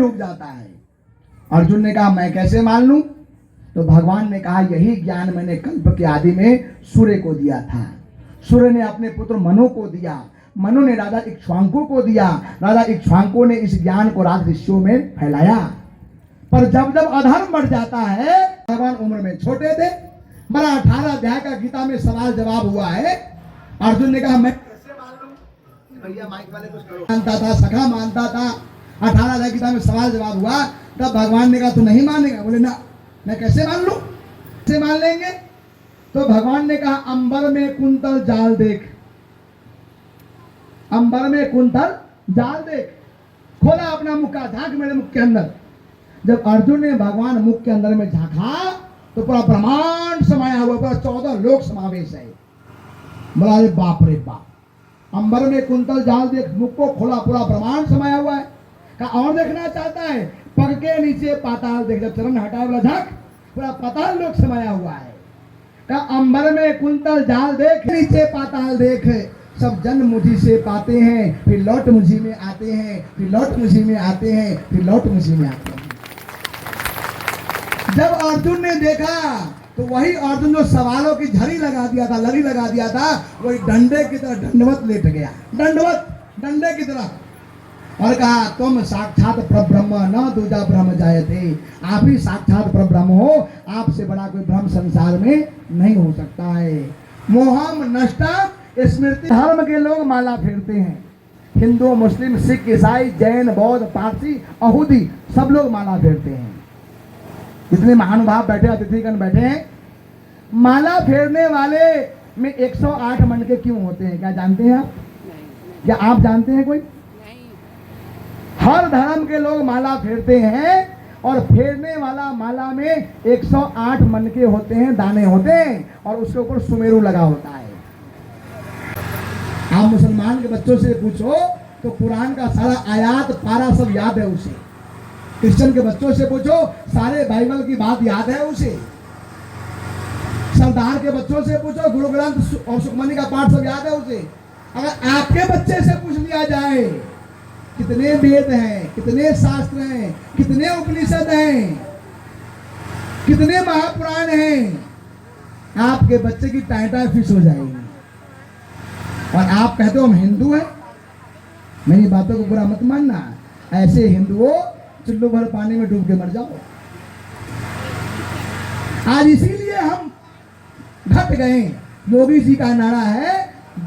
डूब जाता है। अर्जुन ने कहा मैं कैसे मान लूं? तो भगवान ने कहा यही ज्ञान मैंने कल्प के आदि में सूर्य को दिया था। सूर्य ने अपने पुत्र मनु को दिया, मनु ने राजा इक्ष्वाकु को दिया, राजा इक्ष्वाकु ने इस ज्ञान को राज ऋषियों में फैलाया। पर जब जब अधर्म बढ़ जाता है, भगवान उम्र में छोटे थे, बड़ा 18 अध्याय का गीता में सवाल जवाब हुआ है। अर्जुन ने कहा मैं कैसे मान लूं? भैया माइक वाले कुछ करो। मानता था, सखा मानता था, 18 अध्याय गीता में सवाल जवाब हुआ। तब भगवान ने कहा तू नहीं मानेगा? बोले ना, मैं कैसे मान लूं? कैसे मान लेंगे? तो भगवान ने कहा अंबर में कुंतल जाल देख, अंबर में कुंतल जाल देख। खोला अपना मुख का, झांक मेरे मुख के अंदर। जब अर्जुन ने भगवान मुख के अंदर में झांका तो पूरा ब्रह्मांड समाया हुआ, पूरा 14 लोक समावेश है। बोला अरे बाप रे बाप, अंबर में कुंतल जाल देख, मुख को खोला, पूरा ब्रह्मांड समाया हुआ है। कहा और देखना चाहता है? पग के नीचे पाताल देख। जब चरण हटाया बोला झांक, पूरा पाताल लोक समाया हुआ है। कहा अंबर में कुंतल जाल देख, नीचे पाताल देख। सब जन मुझी से पाते हैं, फिर लौट मुझी में आते हैं, फिर लौट मुझी में आते हैं, फिर लौट मुझी में आते हैं। जब अर्जुन ने देखा तो वही अर्जुन जो सवालों की झड़ी लगा दिया था, लड़ी लगा दिया था, वही डंडे की तरह दंडवत लेट गया, दंडवत डंडे की तरह, और कहा तुम साक्षात परब्रह्म न दूजा ब्रह्म जायते। आप ही साक्षात परब्रह्म हो, आपसे बड़ा कोई ब्रह्म संसार में नहीं हो सकता है। मोहम नष्टा स्मृति। धर्म के लोग माला फेरते हैं, हिंदू, मुस्लिम, सिख, ईसाई, जैन, बौद्ध, पारसी, यहूदी, सब लोग माला फेरते हैं। जितने महानुभाव बैठे, अतिथिगण बैठे हैं, माला फेरने वाले में 108 मनके क्यों होते हैं? क्या जानते हैं आप? क्या आप जानते हैं कोई? हर धर्म के लोग माला फेरते हैं और फेरने वाला माला में 108 मनके होते हैं, दाने होते हैं, और उसके ऊपर सुमेरु लगा होता है। आप मुसलमान के बच्चों से पूछो तो कुरान का सारा आयात पारा सब याद है उसे। क्रिश्चियन के बच्चों से पूछो, सारे बाइबल की बात याद है उसे। सरदार के बच्चों से पूछो, गुरु ग्रंथ और सुखमनी का पाठ सब याद है उसे। अगर आपके बच्चे से पूछ लिया जाए कितने वेद हैं, कितने शास्त्र हैं, कितने उपनिषद हैं, कितने महापुराण हैं, आपके बच्चे की टाइटा फिश हो जाएगी। और आप कहते हो हम हिंदू हैं। मेरी बातों को बुरा मत मानना, ऐसे हिंदुओं चुल्लू भर पानी में डूब के मर जाओ। आज इसीलिए हम घट गए। योगी जी का नारा है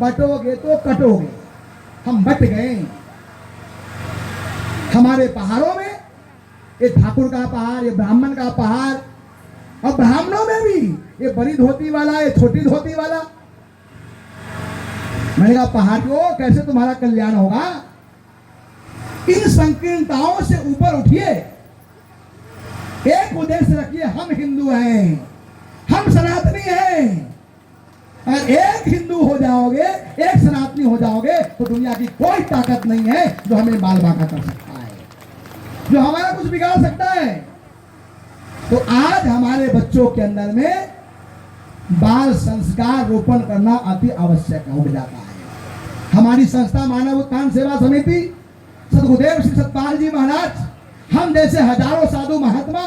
बटोगे तो कटोगे। हम बट गए। हमारे पहाड़ों में ये ठाकुर का पहाड़, ये ब्राह्मण का पहाड़, और ब्राह्मणों में भी ये बड़ी धोती वाला, ये छोटी धोती वाला। मैंने कहा पहाड़ियों कैसे तुम्हारा कल्याण होगा? इन संकीर्णताओं से ऊपर उठिए, एक उद्देश्य रखिए, हम हिंदू हैं, हम सनातनी हैं। अगर एक हिंदू हो जाओगे, एक सनातनी हो जाओगे, तो दुनिया की कोई ताकत नहीं है जो हमें बाल बांका कर सकता है, जो हमारा कुछ बिगाड़ सकता है। तो आज हमारे बच्चों के अंदर में बाल संस्कार रोपण करना अति आवश्यक हो जाता है। हमारी संस्था मानव उत्थान सेवा समिति, सदगुरुदेव श्री सतपाल जी महाराज, हम जैसे हजारों साधु महात्मा,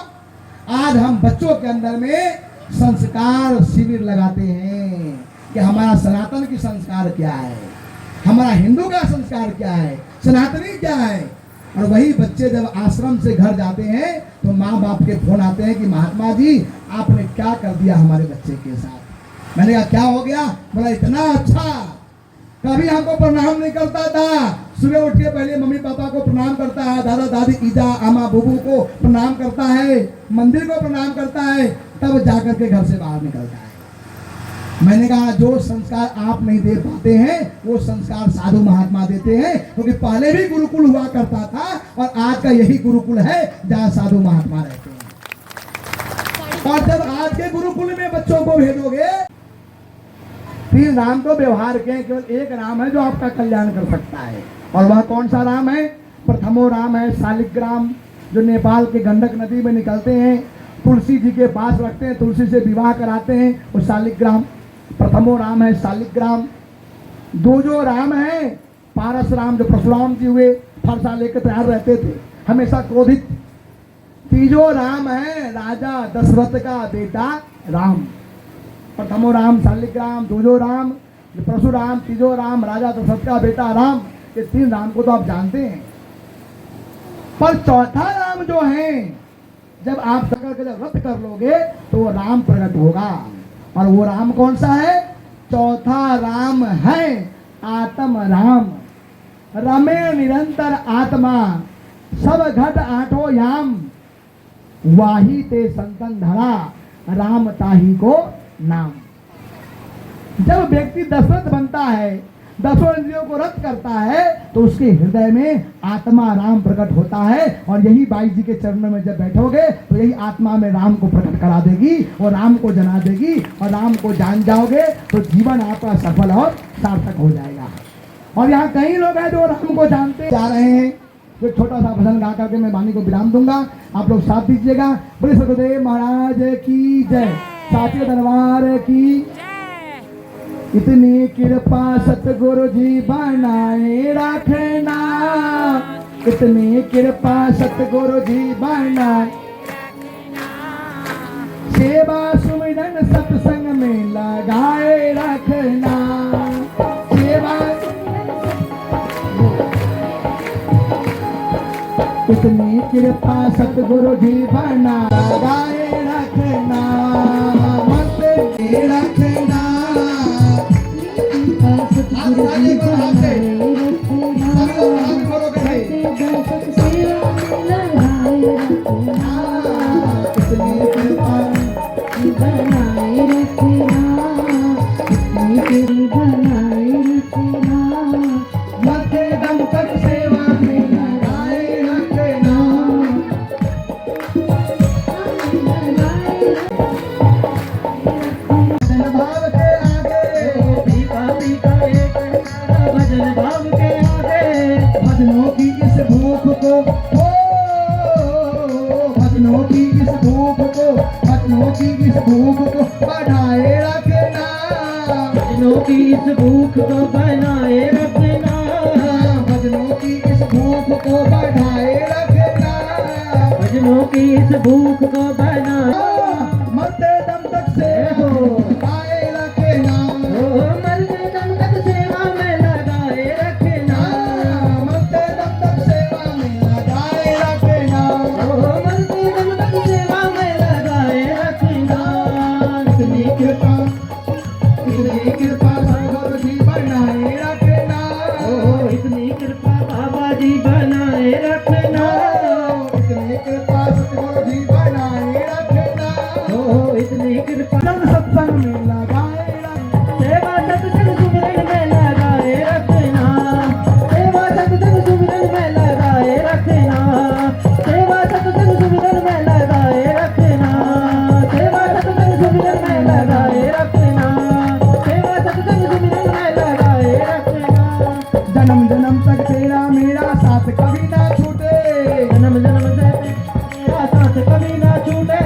आज हम बच्चों के अंदर में संस्कार शिविर लगाते हैं कि हमारा सनातन की संस्कार क्या है, हमारा हिंदू का संस्कार क्या है, सनातनी क्या है। और वही बच्चे जब आश्रम से घर जाते हैं तो माँ बाप के फोन आते हैं कि महात्मा जी आपने क्या कर दिया हमारे बच्चे के साथ। मैंने कहा क्या हो गया? बोला इतना अच्छा, कभी हमको प्रणाम नहीं करता था, सुबह उठ के पहले मम्मी पापा को प्रणाम करता है, दादा दादी, ईजा आमा बुबू को प्रणाम करता है, मंदिर को प्रणाम करता है, तब जाकर के घर से बाहर निकलता है। मैंने कहा जो संस्कार आप नहीं दे पाते हैं वो संस्कार साधु महात्मा देते हैं, क्योंकि पहले भी गुरुकुल हुआ करता था और आज का यही गुरुकुल है जहाँ साधु महात्मा रहते हैं। और जब आज के गुरुकुल में बच्चों को भेजोगे, फिर राम तो व्यवहार के केवल एक राम है जो आपका कल्याण कर सकता है, और वह कौन सा राम है? प्रथमो राम है शालिग्राम, जो नेपाल के गंडक नदी में निकलते हैं, तुलसी जी के पास रखते हैं, तुलसी से विवाह कराते हैं, वो शालिग्राम प्रथमो राम है शालिग्राम। दो जो राम है पारस राम जो परशुराम जी हुए फरसा लेकर तैयार रहते थे, हमेशा क्रोधित। तीजो राम है राजा दशरथ का बेटा राम। प्रथमो राम शालिग्राम, दूजो राम परशुराम, तीजो राम राजा दशरथ का बेटा राम। ये 3 राम को तो आप जानते हैं, पर चौथा राम जो है, जब आप सकल के जब व्रत कर लोगे तो वो राम प्रकट होगा। और वो राम कौन सा है? चौथा राम है आत्म राम। रमे निरंतर आत्मा सब घट आठो याम, वाही ते संतन धरा राम ताही को नाम। जब व्यक्ति दशरथ बनता है, 10 इंद्रियों को रद्द करता है, तो उसके हृदय में आत्मा राम प्रकट होता है। और यही बाई जी के चरणों में जब बैठोगे तो यही आत्मा में राम को प्रकट करा देगी और राम को जना देगी। और राम को जान जाओगे तो जीवन आपका सफल और सार्थक हो जाएगा। और यहाँ कई लोग हैं जो राम को जानते जा रहे हैं। एक छोटा सा भजन गा करके मैं वाणी को विराम दूंगा, आप लोग साथ दीजिएगा। बोले सतगुरुदेव महाराज की जय, साथियों दरबार की। इतनी कृपा सतगुरु जी बनाए रखना, इतनी कृपा सतगुरु जी बनाए। सेवा सुमिरन सत्संग में लगाए रखना, सेवा। इतनी कृपा सतगुरु जी बनाए रखना, मत रखना। इस भूख को बनाए रखना, भजनों की इस भूख को बढ़ाए रखना, भजनों की इस भूख को बना। मरते दम तक से हो आए रखना, मरते दम तक सेवा में लगाए रखना, मरते दम तक सेवा में लगाए रखना, मरते दम तक सेवा में लगाए रखना। इतनी कृपा सतगुरु जी बनाए रखना, इतनी कृपा बाबा जी बनाए रखना, इतनी कृपा सतगुरु जी बनाए रखना, इतनी कृपा सत्संग में लगाए रखना, सेवा सत्संग सुमिरन में लगाए रखना, सेवा सत्संग सुमिरन में लगाए रखना, सेवा सत्संग सुमिरन में लगाए रखना, सेवा सत्संग सुमिरन में लगाए रखना, सेवा सत्संग सुमिरन में लगाए रखना। जन्म जन्म तक तेरा मेरा साथ कभी ना छूटे, जन्म जन्म तक तेरा साथ कभी ना छूटे,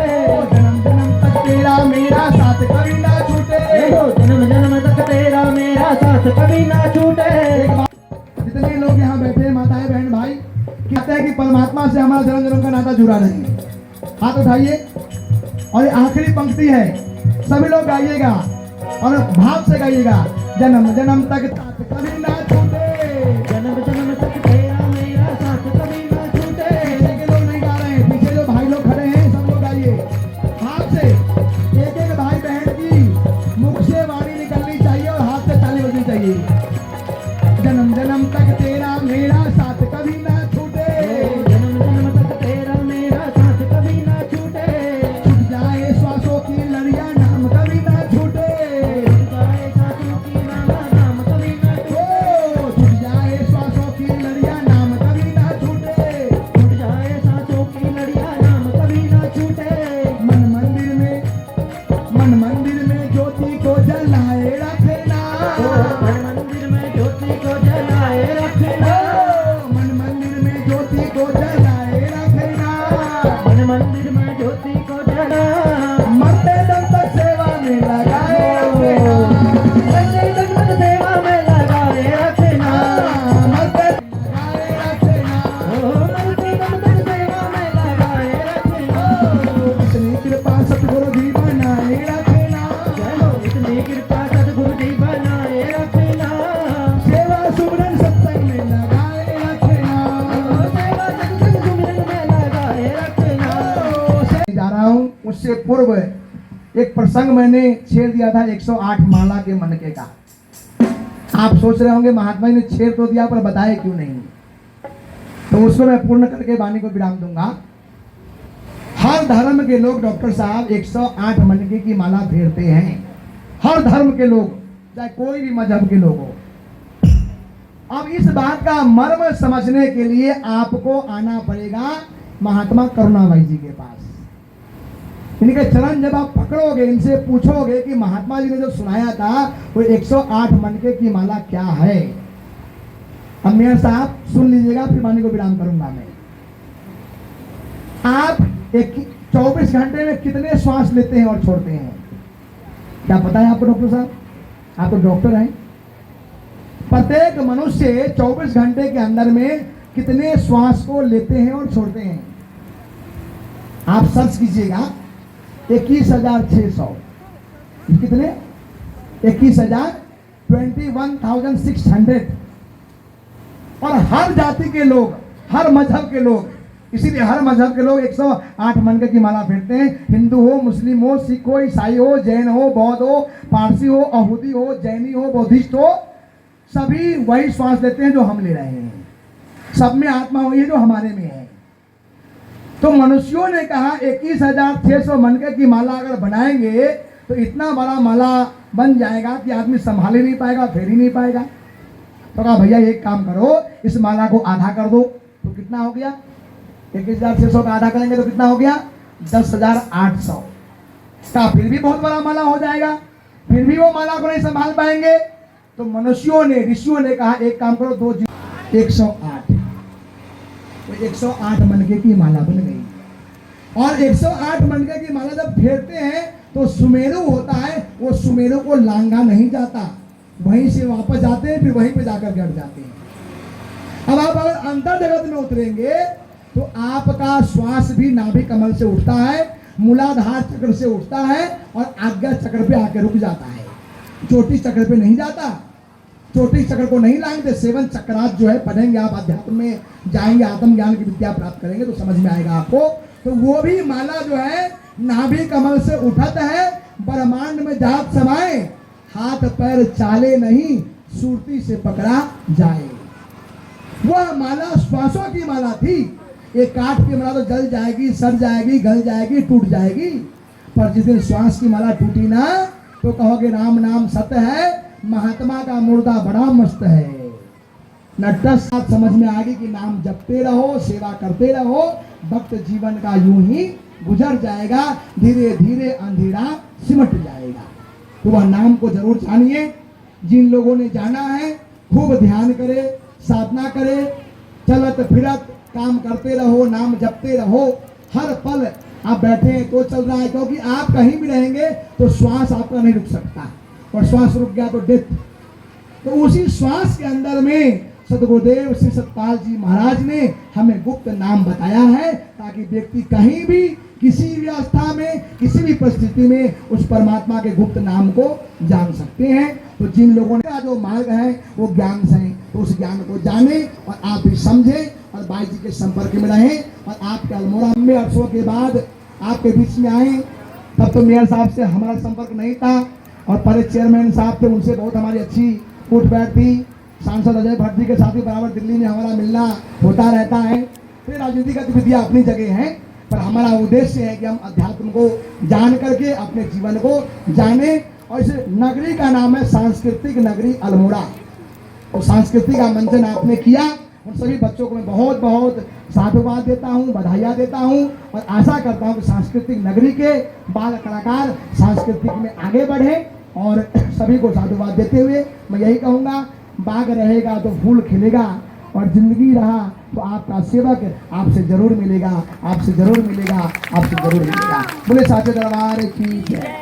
जन्म जन्म तक तेरा मेरा साथ कभी ना छूटे। जन्म जन्म तक तेरा मेरा साथ कभी ना छूटे। जितने लोग यहाँ बैठे माताएं बहन भाई कहते हैं कि परमात्मा से हमारा जन्म जन्म का नाता जुड़ा नहीं, हाथ उठाइए। और ये आखिरी पंक्ति है, सभी लोग गाइएगा और भाव से गाइएगा। जन्म जन्म तक साथ कभी ना छूटे, जन्म जन्म तक तेरा मेरा साथ कभी ना छूटे। पीछे के लोग नहीं गा रहे हैं, पीछे जो भाई लोग खड़े हैं सब लोग गाइए भाव से। एक एक भाई बहन की मुख से वाणी निकलनी चाहिए और हाथ से ताली बजनी चाहिए। जन्म जन्म तक तेरा मेरा साथ कभी ना छूटे, जन्म जन्म तक तेरा मेरा साथ कभी ना छूटे। छूट जाए श्वासों की लड़ियां नाम कभी ना छूटे, छूट जाए सांसों की नाम कभी ना छूटे। छूट जाए श्वासों की लड़ियां नाम कभी ना छूटे, छूट जाए सांसों की लड़ियां नाम कभी ना छूटे। मन मंदिर में ज्योति को जलाए रखना, मन मंदिर में ज्योति को जलाए रखना, मन मंदिर में ज्योति को जलाए रखना, मन मंदिर में ज्योति को जला। मरते दम तक सेवा में लगाए रखना, मरते दम तक सेवा में लगाए रखना, उससे पूर्व एक प्रसंग मैंने छेड़ दिया था 108 माला के मनके का। आप सोच रहे होंगे महात्मा जी ने छेड़ तो दिया पर बताए क्यों नहीं, तो उसको मैं पूर्ण करके वाणी को विराम दूंगा। हर धर्म के लोग डॉक्टर साहब 108 मनके की माला फेरते हैं, हर धर्म के लोग, चाहे कोई भी मजहब के लोग हो। अब इस बात का मर्म समझने के लिए आपको आना पड़ेगा महात्मा करुणाबाई जी के पास। इनके चरण जब आप पकड़ोगे, इनसे पूछोगे कि महात्मा जी ने जो सुनाया था वो 108 मनके की माला क्या है। अब मेयर साहब सुन लीजिएगा, फिर वाणी को विराम करूंगा मैं। आप 24 घंटे में कितने श्वास लेते हैं और छोड़ते हैं, क्या पता है आपको डॉक्टर साहब? आप तो डॉक्टर हैं। प्रत्येक मनुष्य 24 घंटे के अंदर में कितने श्वास को लेते हैं और छोड़ते हैं? आप सर्च कीजिएगा, 21,600। कितने? 21,600। और हर जाति के लोग, हर मजहब के लोग, इसीलिए हर मजहब के लोग 108 मनके की माला फेरते हैं। हिंदू हो, मुस्लिम हो, सिख हो, ईसाई हो, जैन हो, बौद्ध हो, पारसी हो, यहूदी हो, जैनी हो, बौद्धिस्ट हो, सभी वही श्वास लेते हैं जो हम ले रहे हैं। सब में आत्मा वही है जो हमारे में है। तो मनुष्यों ने कहा 21,600 मनके की माला अगर बनाएंगे तो इतना बड़ा माला बन जाएगा कि आदमी संभाल ही नहीं पाएगा, फेर ही नहीं पाएगा। तो कहा भैया एक काम करो, इस माला को आधा कर दो। तो कितना हो गया? 21,600 का आधा करेंगे तो कितना हो गया? 10,800 का। फिर भी बहुत बड़ा माला हो जाएगा, फिर भी वो माला को नहीं संभाल पाएंगे। तो मनुष्यों ने, ऋषियों ने कहा एक काम करो, 108, तो 108 मनके की माला बन गई। और 108 मनके की माला जब फेरते हैं तो सुमेरु होता है, वो सुमेरु को लांगा नहीं जाता, वहीं से वापस जाते हैं, फिर वहीं पे जाकर गिर जाते हैं। अब आप अगर अंतर जगत में उतरेंगे तो आपका श्वास भी नाभि कमल से उठता है, मूलाधार चक्र से उठता है और आज्ञा चक्र पे आके रुक जाता है, चोटी चक्र पे नहीं जाता। चोटी चक्र को नहीं लाएंगे। 7 चक्रात जो है पढ़ेंगे आप, अध्यात्म में जाएंगे, आत्मज्ञान की विद्या प्राप्त करेंगे तो समझ में आएगा आपको। तो वो भी माला जो है नाभि कमल से उठत है, ब्रह्मांड में जात समाए, हाथ पैर चाले नहीं, सुरती से पकड़ा जाए। वह माला श्वासों की माला थी। एक काठ की माला तो जल जाएगी, सड़ जाएगी, गल जाएगी, टूट जाएगी, पर जिस दिन श्वास की माला टूटी ना तो कहोगे राम नाम सत्य है, महात्मा का मुर्दा बड़ा मस्त है। नटस बात समझ में आ गई कि नाम जपते रहो, सेवा करते रहो, भक्त जीवन का यूं ही गुजर जाएगा, धीरे धीरे अंधेरा सिमट जाएगा। तो वह नाम को जरूर जानिए। जिन लोगों ने जाना है खूब ध्यान करे, साधना करे, चलत फिरत काम करते रहो, नाम जपते रहो। हर पल आप बैठे हैं तो चल रहा है, क्योंकि आप कहीं भी रहेंगे तो श्वास आपका नहीं रुक सकता, और श्वास रुक गया तो डेथ। तो उसी श्वास के अंदर में सदगुरुदेव श्री सतपाल जी महाराज ने हमें गुप्त नाम बताया है, ताकि व्यक्ति कहीं भी, किसी भी अवस्था में, किसी भी परिस्थिति में उस परमात्मा के गुप्त नाम को जान सकते हैं। तो जिन लोगों ने जो मार्ग है वो ज्ञान से, तो उस ज्ञान को जाने और आप भी समझें और बाई जी के संपर्क में रहें। और आपके अल्मोड़ा में अरसों के बाद आपके बीच में आए, तब तो मेयर साहब से हमारा संपर्क नहीं था, और पहले चेयरमैन साहब थे, उनसे बहुत हमारी अच्छी उठ बैठ थी। सांसद अजय भट्ट जी के साथ ही बराबर दिल्ली में हमारा मिलना होता रहता है। फिर राजनीतिक गतिविधियाँ अपनी जगह हैं, पर हमारा उद्देश्य है कि हम अध्यात्म को जान करके अपने जीवन को जाने। और इस नगरी का नाम है सांस्कृतिक नगरी अल्मोड़ा, और संस्कृति का मंचन आपने किया। उन सभी बच्चों को मैं बहुत बहुत साधुवाद देता हूँ, बधाइयाँ देता हूँ, और आशा करता हूँ कि सांस्कृतिक नगरी के बाल कलाकार सांस्कृतिक में आगे बढ़े। और सभी को साधुवाद देते हुए मैं यही कहूँगा, बाग रहेगा तो फूल खिलेगा, और जिंदगी रहा तो आपका सेवक आपसे जरूर मिलेगा, आपसे जरूर मिलेगा, आपसे जरूर मिलेगा। बोले साचे दरबार की जय।